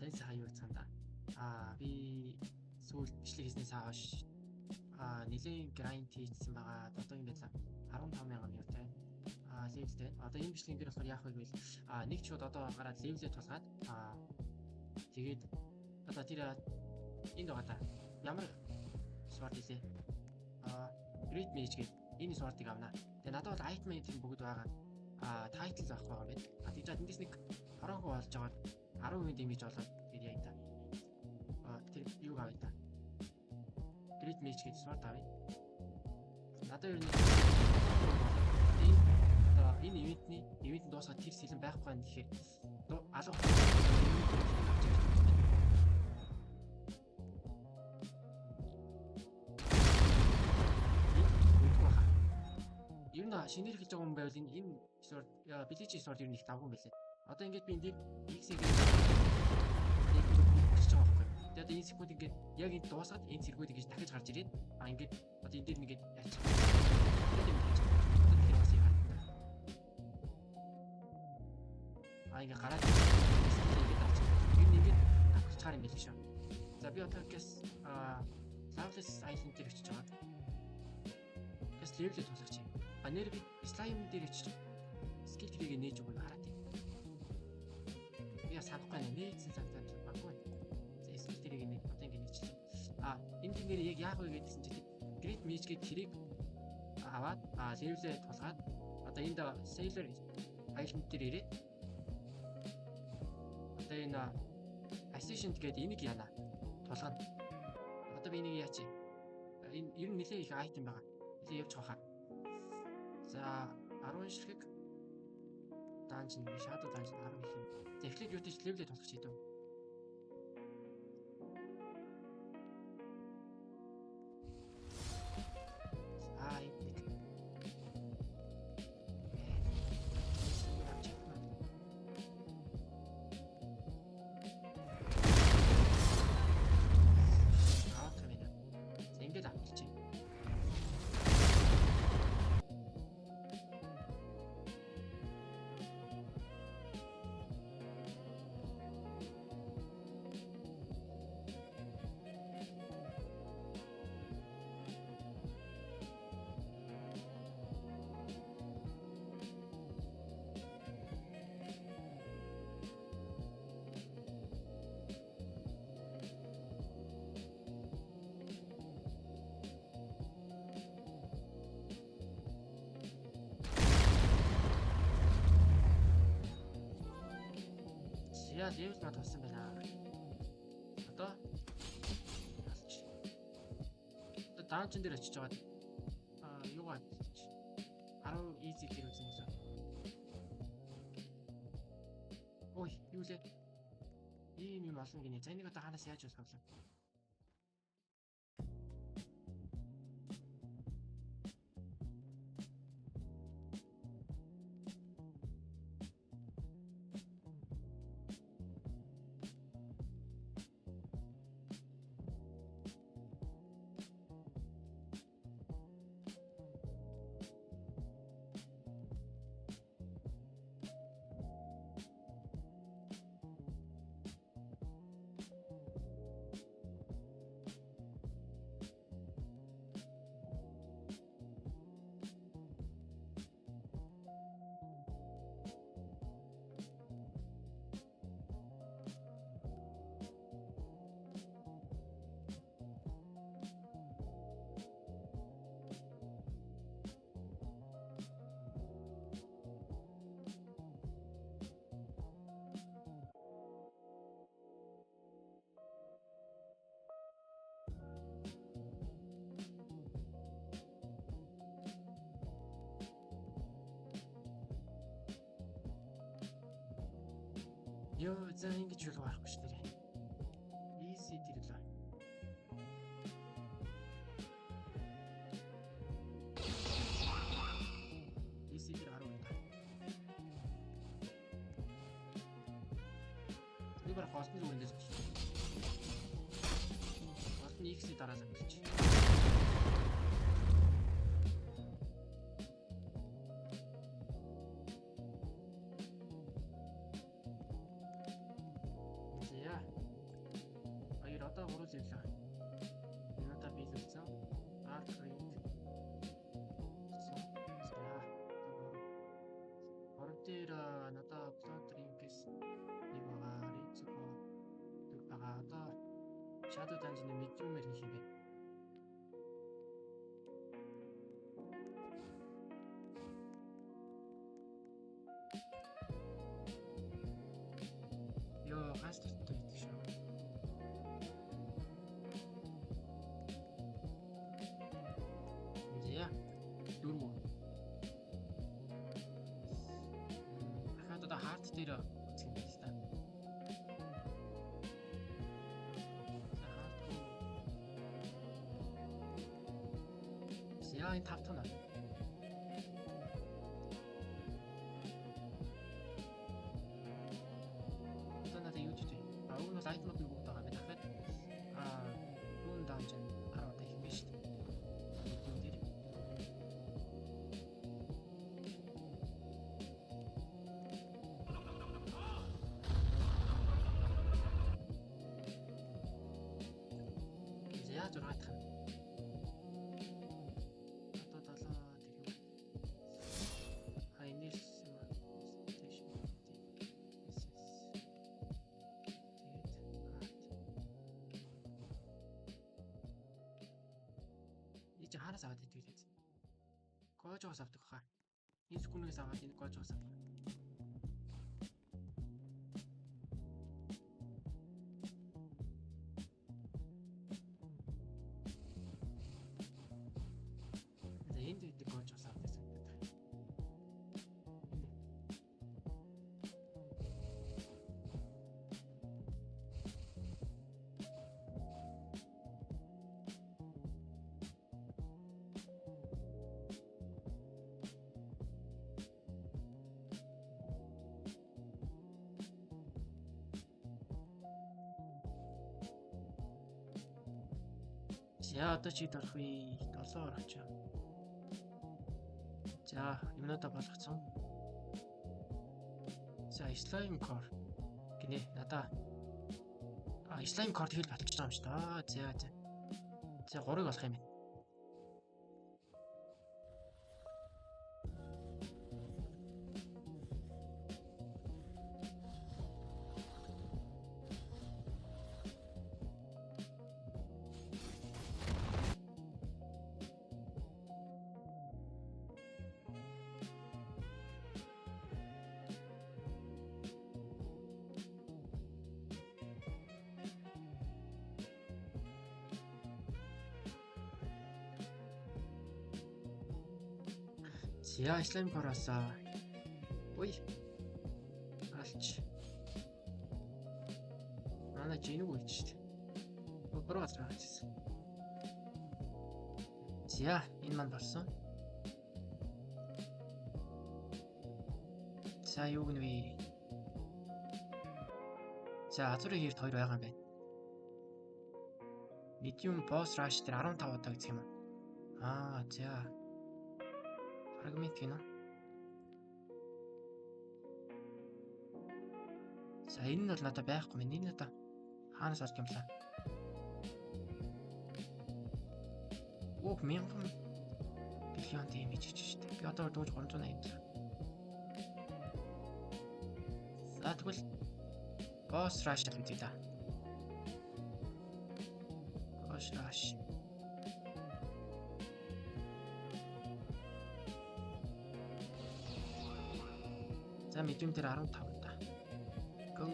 Сайн сайхан юу гэсэн да. Би сүүл бичлэг хийснээс хойш нэлийн грайнд хийсэн байгаа. Одоо ингээд 15,000 вьютэй. Левелтэй. Одоо энэ бичлэгийн дээр болохоор яах вэ гэвэл нэг шууд одоо гараад левелээ тулгаад тэгээд одоо тэр энд байгаа та. Ямар sword илээ? Great Mage гэдэг энэ sword-ыг авнаа. Тэгээд надад бол item тийм бүгд байгаа. Title авах байгаа юм байна. Тэгээд эндээс нэг хоронхоо болж байгаа 10% damage болоод тэгээд яг та. Тэр юу авъя та. Great Mage гэдэг sword авъя. Надад ер нь энэ ивент дуусгаад тэр сэлэн байхгүй юм гэхээр алга ер нь шинээр хэлж байгаа юм байвал энэ sword village sword ер нь их давгүй байлээ. Одоо ингээд би энд X-ийг хийж байгаа байхгүй. Тэгээд энэ секунд ингээд яг энэ дуусгаад энэ зэргүүд ингэж дахиж гарч ирээд ингээд одоо энэ дээр нэгээд яач. Ингээ гараад ингээд авчих. Ер нь ингээд авчихаар юм биш үү? За би одоо гэс Loveless Island дээр очиж байгаа. Гэс level тулах чинь. Нэр би slime дээр очиж skill tree-г нээж өгнө хараад. Я санахгүй нээсэн цагтаа баггүй. За skill tree-г нээж одоо ингэ нээчихлээ. Энд нэр яг яах вэ гэдгсэн чинь Great Mage-ийг тэрийг аваад level-ээ тулгаад одоо энд Sailor Island дээр ирээд одоо энэ Ascension гэдэг энийг яана тулгана. Одоо би энийг яач. Энэ ер нь нэлээ их item байгаа. Нэлээ явж хахаа. За 10 ширхэг данжин shadow данжин 10 их юм. За эхлээд юу тийч level-ээ тулах чийдв. Яа level маа тулсан байна. Одоо даунчин дээр очиж байгаа. Юугаа 10 easy дээр үзэн юмсаа. Ой, юу лээ? Ийм юм олон гинэ. За энийг одоо ханаас яаж болох вэ? Ёо, за ингэж юу гарахгүй ш тэр. Easy тэрлээ. Easy тэр 10 байна. Би bara хосны зүгээс биш. Хосны X-ийг дараалал гэж. Yeah. 3 левел. Надад биелүүлсэн. Arcade. Орон дээр надад Bloodring-с нэг байгаа. Rizzo нэг байгаа. Одоо Shadow Dungeon-ы medium-ээр хийх юм бэ. Йоо, ганц туттай байдаг шүү. Зя. Дөрөв. Ахад одоо хард дээр үзэх юм байна л да. Зя энэ тавтана. Одоо надад юу ч вэ? Уг нь лайтнууд нь бүгд байгаа юм дахиад Rune Dungeon 10 удаа хийх юм шүү дээ. Юм дээр. Зя зургаах юм. Одоо 7 тэгвэл Highness Station Ич хараас аваад идэв лээ. Гожоос авдаг хаа. Энэ сүгнээс аваад энэ гожоос авдаг. Энд дэдэг гожоос авдаг санагдаад. За одоо чид орох вэ? 7 орох чам. За юмнуудаа болгоцсон. За slime core гинэ надаа. Slime core тэгэл баталж байгаа юм шүү дээ. За 3-ыг болох юм байна. За slime core-аас ой алч. Манай жинэг үйч шүү дээ. Буруу газар авчихсан. За энэ маань болсон. За юу гэнэ вэ? За азрын хэрд 2 байгаа юм байна. Medium boss rush дээр 15 удаа гэх юм аа. За. Fragment гинэ. За энэ нь бол надад байхгүй мэн. Энэ надад хаанаас олж юмлаа? Уг 1000 биллион дэмэж хийж штэ. Би одоо дүүж 380. За тэгвэл boss rush гэдэг да. Boss rush. За medium дээр 15 та. Go.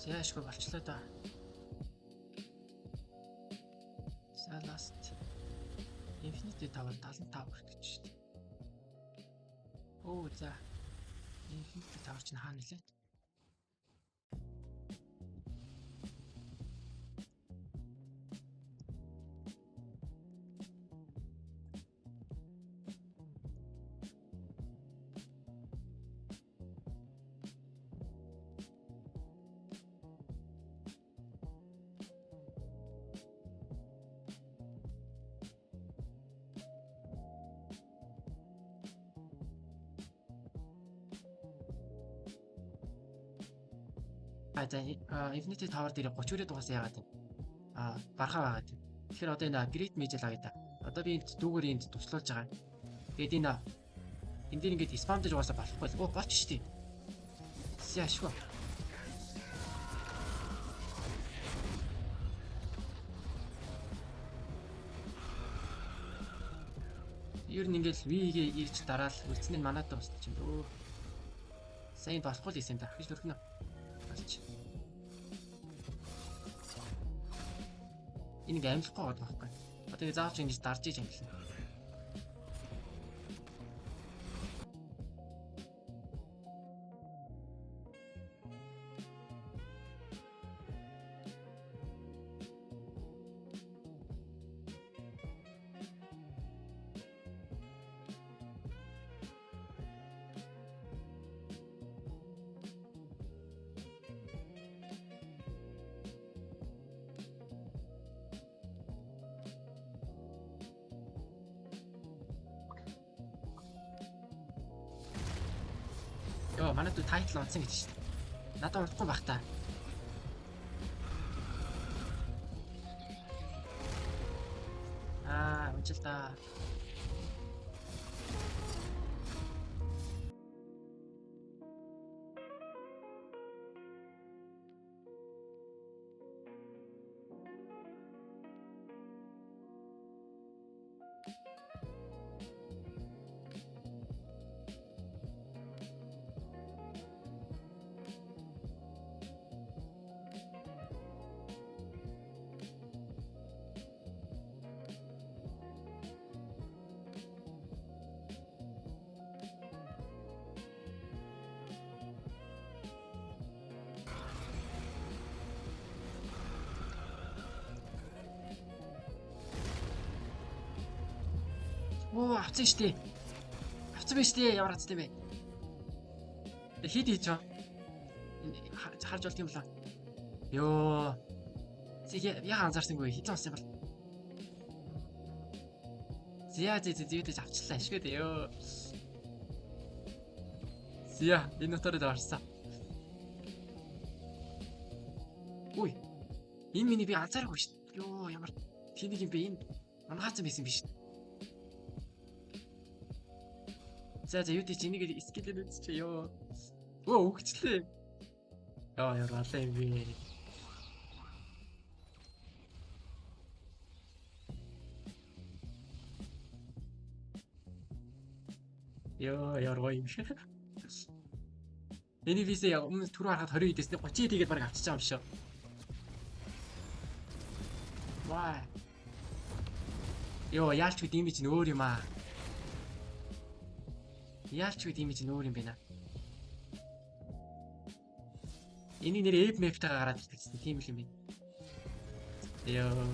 Яашгүй болчлоо да. За last Infinity Tower 75 хүрэх гэж шүү дээ. Оо за. Infinity Tower чинь хаана нэлээд? За Infinity Tower дээр 30 өрөө дугаас яагаад вэ? Бархаа байгаад. Тэгэхээр одоо энэ Great Mage л авъя да. Одоо би энд дүүгээр энд туслуулж байгаа. Тэгээд энэ дээр ингээд спам дэж угаасаа болохгүй. Болч штий. Яашгүй. Ер нь ингээд V-гээ ирж дараал үлдсэн нь манад дуусна ч юм дөө. Сайн болохгүй л юм да. Гэж төрхнө. Болч. Энийг амлахгүй байгаа байхгүй. Одоо заавч ингэж дарж иж амлна. Йоо, манайд тайтл онцсон гэж шүү дээ. Надад унахгүй бах та. Унжил та. Авцсан штий. Авцсан байж тээ ямар авцсан бэ? Хит хийж байгаа. Харж болт юм болоо. Йоо. Яа анзаарсангүй хитэн авсан бол. Зүйдэж авчлаа ашгүй дээ ёо. Энэ утаараа дарсан. Үй. Энэ миний би анзаарахгүй шүү дээ. Йоо ямар тэнийг юм бэ энэ мангаацсан байсан биш. За юу тийч энийг скиллээр үзчихээ ёо. Өгчлээ. Яа ярлаа юм би. Ёо яргоо юм шиг. Эний визээ яг өмнө түрүү харахад 20 идэсний 30 идэгээд баг авчиж байгаа юм шиг. Ваа. Ёо яалч үгүй димиж нь өөр юм аа. Яалч үгүй димиж нь өөр юм байна. Энийг нэр эп мэптайгаа гараад ирсэн тийм л юм байна. Ёо.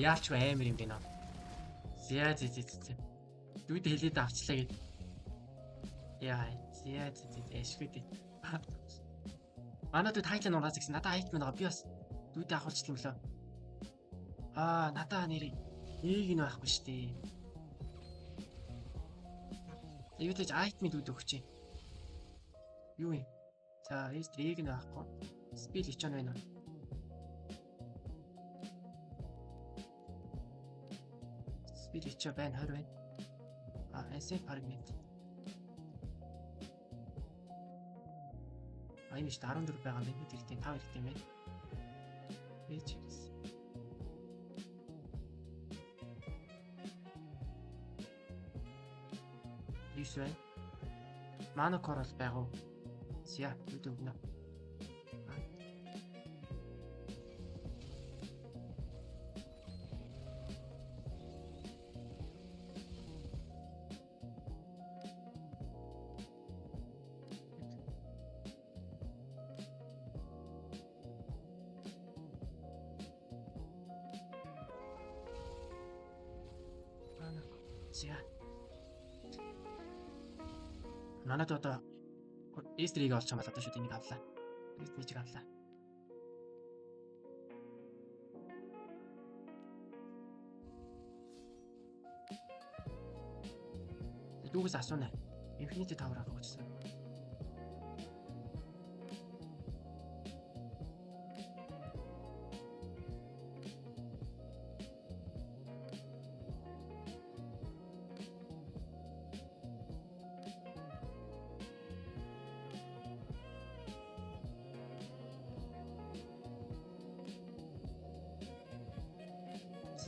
Яалч амар юм байна. Зя. Юуд хэлээд авчлаа гэд. Яа, эшгүй дээ. Манайд тайлан нураас гэсэн надад айтмын байгаа би бас юуд авахулчлаа юм лөө. Надаа нэр ээг нь байхгүй штий. Юуд ч айтмын дүүд өгч. Юу юм? За, ээг нь байхгүй. Спил ичэн байна. Спирича байна 20 байна. Эсэ фрагмент. Энэ ч 14 байгаа юм байна. Тэртээ 5 хэрэгтэй юм байна. Эчээс. Исвэ. Мана корол байгаа уу? Зя, үдэгнэ. Манайд одоо эстрийг олж байгаа болоо шүү дээ. Энийг авлаа. Эстрийг авлаа. Дүүгээс асуунаа. Infinity Tower авчихсан.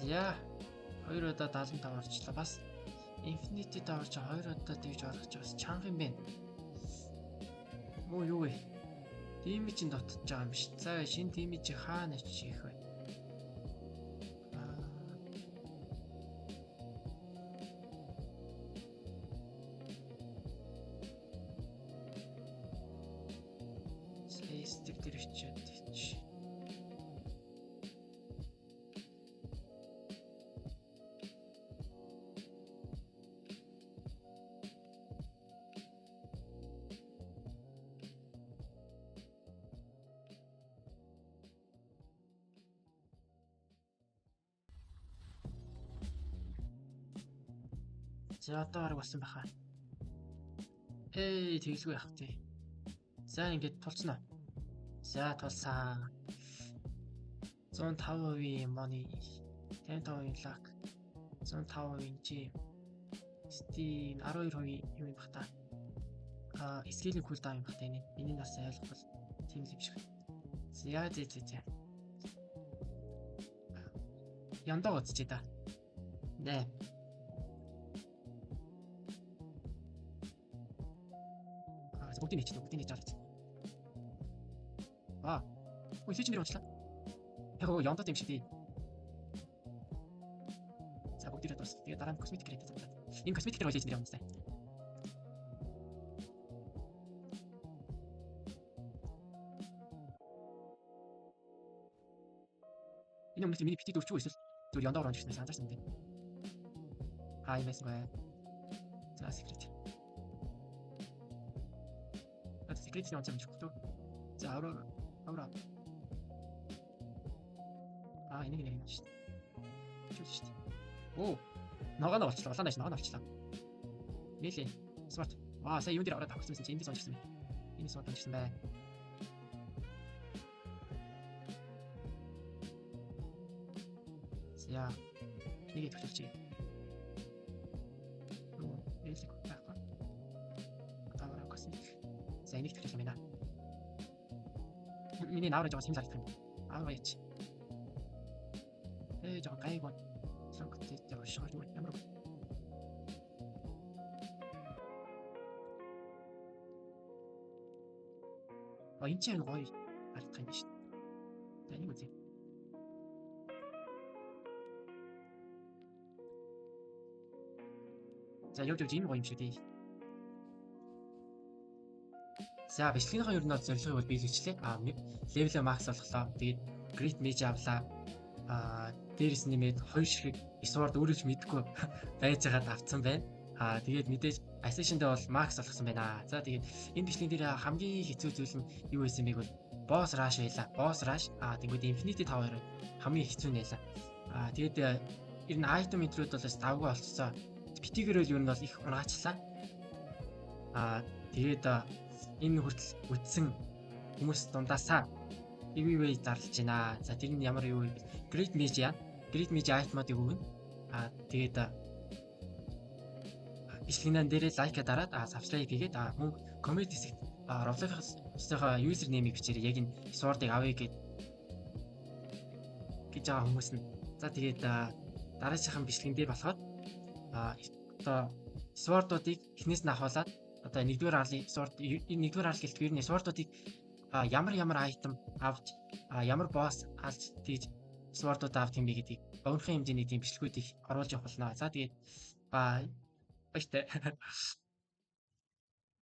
За 2 удаа 75 орчлоо. Бас Infinity Tower ч 2 удаа тэгж орох ч бас чанга юм байна. Муу юу вэ? Димижийн дотож байгаа юм биш. За шинэ димижи хаана чих вэ? Стик дээр ичээд чи. За одоо гараг болсон байхаа. Тэглгүй явах тий. За ингээд тулцсан уу? За тулсан. 105% money, 10% luck, 105% G, Steam 12% юм бах та. Scaling cooldown юм бах та энэ. Энийг бас ойлгох тийм л юм шиг. За. Яндаа гоцчээ та. Нэ. Бүгдийг хийж авч. Ой чи нэр уншлаа. Яг яндаа юм шиг тий. За бүгдийг дуус. Тэгээ дараа нь косметик хэрэгтэй байна. Энэ косметик дээр хийж нэр юмстай. Энэ өмнө миний битий дөрчгүй эсвэл зөв яндаа орж ирсэн санаарсан юм дээ. Хай мэс бай. За секрет. Секрет юм чинь чухал. За авра. Энийг юм шүү дээ. Оо. Ногоон болчихлоо. Ногоон болчихлоо. Нэлээ. Смарт. Сая юун дээр ороод авчихсан чинь эндээс онцсон байна. Энийг сууд онцсон бай. За. Нэгийг төвчүүлчихье. Эсэг таахгүй. Тавар авсан. За энийг төвчүүлсэн байна. Миний наавраж байгаа юм зарах юм. Яач. 저거 까이고 저거 저거 쉬어가지고 ямар энэ ч гоё харагдах юм шүү. За энийг үзье. За явж энэ гоё юм шүү дээ. За бичлэгийнхаа ер нь зорилгыг бол биелүүлчихлээ. Левел макс болголоо. Тэгээд Great Mage авлаа. Дээрээс нэмээд 2 шиг Sword өөрөж мэдгүй байж байгаад авцсан байна. Тэгээд мэдээж Assassin дээр бол Max болгосон байна. За тэгээд энэ бичлэгэн дээр хамгийн хэцүү зүйл нь юу байсан бэ гэвэл Boss Rush байлаа. Boss Rush тэгээд Infinity Tower хамгийн хэцүү нэлээ. Тэгээд ер нь item интрүүд бол давгүй болцсон. Битгийгээр бол ер нь бол их унгаачлаа. Тэгээд энэ хүртэл үтсэн хүмүүс дундаасаа giveaway зарлж байна. За тэр нь ямар юу вэ? Great Mage яа. Great Mage item-ыг өгнө. Тэгээд бичлэгнэн дээрээ лайк дараад subscribe хийгээд мөн comment хэсэгт Roblox-ийн user name-ийг бичээрэй. Яг энэ Sword-ыг авъя гэж байгаа хүмүүс нь. За тэгээд дараагийн бичлэгэн дээр болоход одоо Sword-уудыг эхнээс нь авахлаад одоо нэгдүгээр арлын Sword нэгдүгээр арал гэлтгээр нь Sword-уудыг ямар item авч ямар boss алж тийж Sword-ууд авт юм бэ гэдгийг өөрийнхөө хэмжээний тийм бичлэгүүдийг оруулж явах болно. За тэгээд баяртай.